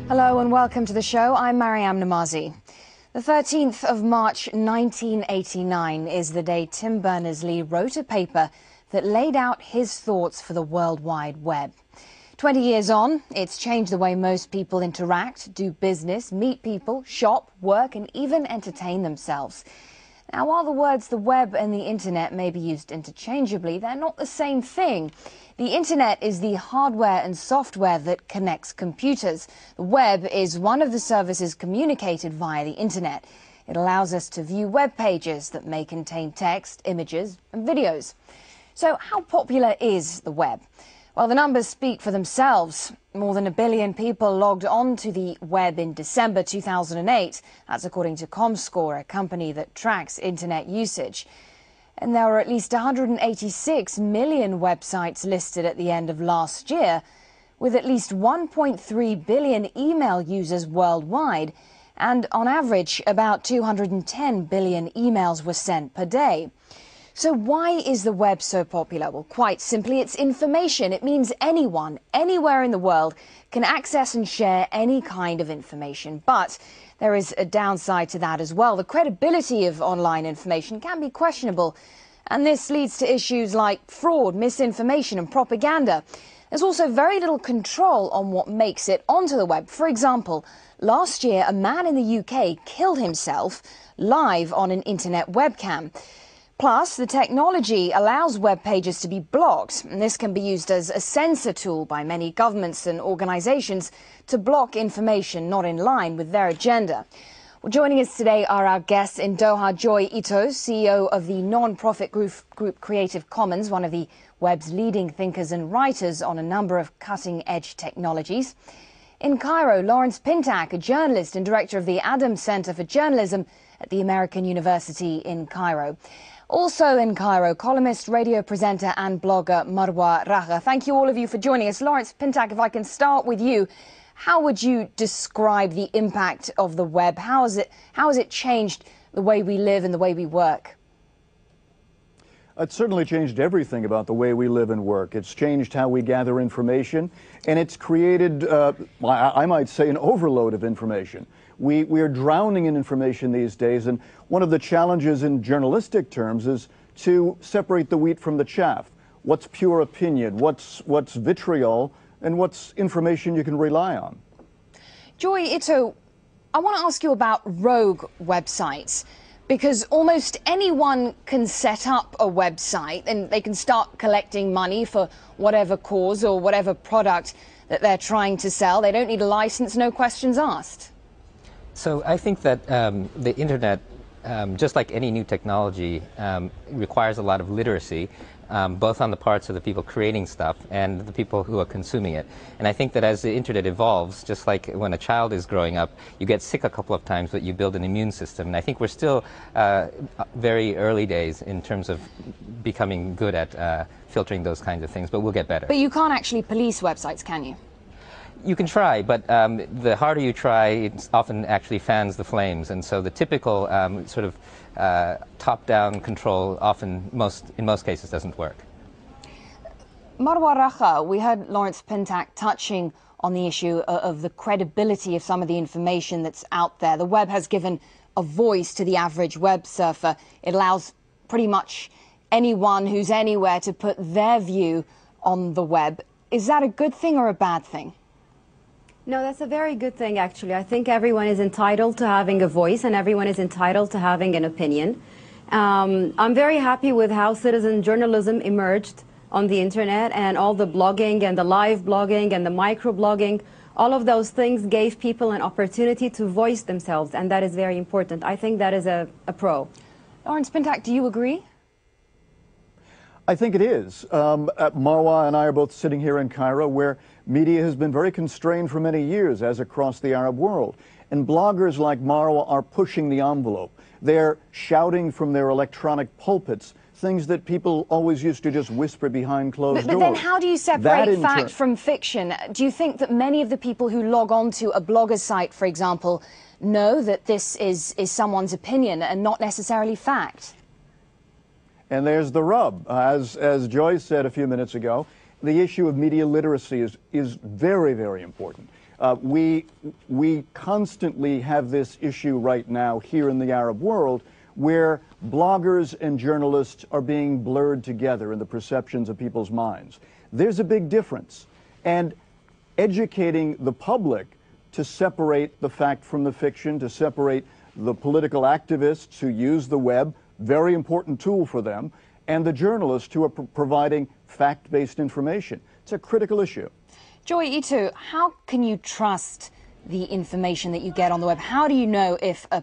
Hello and welcome to the show. I'm Mariam Namazi. The 13th of March 1989 is the day Tim Berners-Lee wrote a paper that laid out his thoughts for the World Wide Web. 20 years on, it's changed the way most people interact, do business, meet people, shop, work and even entertain themselves. Now, while the words the web and the internet may be used interchangeably, they're not the same thing. The internet is the hardware and software that connects computers. The web is one of the services communicated via the internet. It allows us to view web pages that may contain text, images and videos. So how popular is the web? Well, the numbers speak for themselves. More than 1 billion people logged on to the web in December 2008. That's according to Comscore, a company that tracks internet usage. And there were at least 186 million websites listed at the end of last year, with at least 1.3 billion email users worldwide. And on average, about 210 billion emails were sent per day. So why is the web so popular? Well, quite simply, it's information. It means anyone, anywhere in the world, can access and share any kind of information. But there is a downside to that as well. The credibility of online information can be questionable. And this leads to issues like fraud, misinformation and propaganda. There's also very little control on what makes it onto the web. For example, last year, a man in the UK killed himself live on an internet webcam. Plus, the technology allows web pages to be blocked, and this can be used as a censor tool by many governments and organisations to block information not in line with their agenda. Well, joining us today are our guests in Doha, Joy Ito, CEO of the non-profit group Creative Commons, one of the web's leading thinkers and writers on a number of cutting-edge technologies. In Cairo, Lawrence Pintack, a journalist and director of the Adams Center for Journalism at the American University in Cairo. Also in Cairo, columnist, radio presenter and blogger Marwa Rakha. Thank you all of you for joining us. Lawrence Pintack, if I can start with you, how would you describe the impact of the web? How has it changed the way we live and the way we work? It's certainly changed everything about the way we live and work. It's changed how we gather information, and it's created, I might say, an overload of information. We are drowning in information these days, and one of the challenges in journalistic terms is to separate the wheat from the chaff. What's pure opinion, what's vitriol, and what's information you can rely on. Joy Ito, I want to ask you about rogue websites, because almost anyone can set up a website and they can start collecting money for whatever cause or whatever product that they're trying to sell. They don't need a license, no questions asked. So I think that the internet, just like any new technology, requires a lot of literacy, both on the parts of the people creating stuff and the people who are consuming it. And I think that as the internet evolves, just like when a child is growing up, you get sick a couple of times, but you build an immune system. And I think we're still very early days in terms of becoming good at filtering those kinds of things, but we'll get better. But you can't actually police websites, can you? You can try, but the harder you try, it often actually fans the flames. And so the typical sort of top-down control often, in most cases, doesn't work. Marwa Rakha, we heard Lawrence Pintack touching on the issue of the credibility of some of the information that's out there. The web has given a voice to the average web surfer. It allows pretty much anyone who's anywhere to put their view on the web. Is that a good thing or a bad thing? No, that's a very good thing, actually. I think everyone is entitled to having a voice and everyone is entitled to having an opinion. I'm very happy with how citizen journalism emerged on the internet, and all the blogging and the live blogging and the microblogging. All of those things gave people an opportunity to voice themselves, and that is very important. I think that is a pro. Lawrence Pintack, do you agree? I think it is. Marwa and I are both sitting here in Cairo, where media has been very constrained for many years, as across the Arab world. And bloggers like Marwa are pushing the envelope. They're shouting from their electronic pulpits things that people always used to just whisper behind closed doors. But then how do you separate fact from fiction? Do you think that many of the people who log on to a blogger's site, for example, know that this is someone's opinion and not necessarily fact? And there's the rub. As Joyce said a few minutes ago, the issue of media literacy is very, very important. We constantly have this issue right now here in the Arab world where bloggers and journalists are being blurred together in the perceptions of people's minds. There's a big difference. And educating the public to separate the fact from the fiction, to separate the political activists who use the web, very important tool for them, and the journalists who are providing fact-based information. It's a critical issue. Joy Itu, how can you trust the information that you get on the web? How do you know if a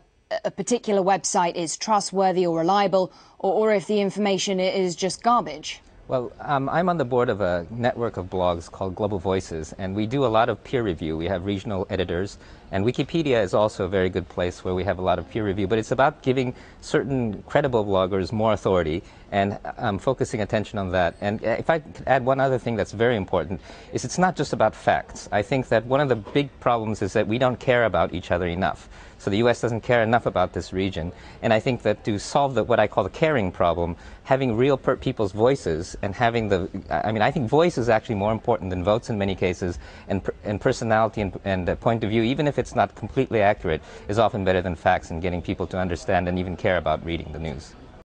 particular website is trustworthy or reliable, or if the information is just garbage? Well, I'm on the board of a network of blogs called Global Voices, and we do a lot of peer review. We have regional editors, and Wikipedia is also a very good place where we have a lot of peer review, but it's about giving certain credible bloggers more authority and focusing attention on that. And if I could add one other thing that's very important, is it's not just about facts. I think that one of the big problems is that we don't care about each other enough. So the U.S. doesn't care enough about this region. And I think that to solve what I call the caring problem, having real people's voices and having I think voice is actually more important than votes in many cases, and personality and point of view, even if it's not completely accurate, is often better than facts in getting people to understand and even care about reading the news.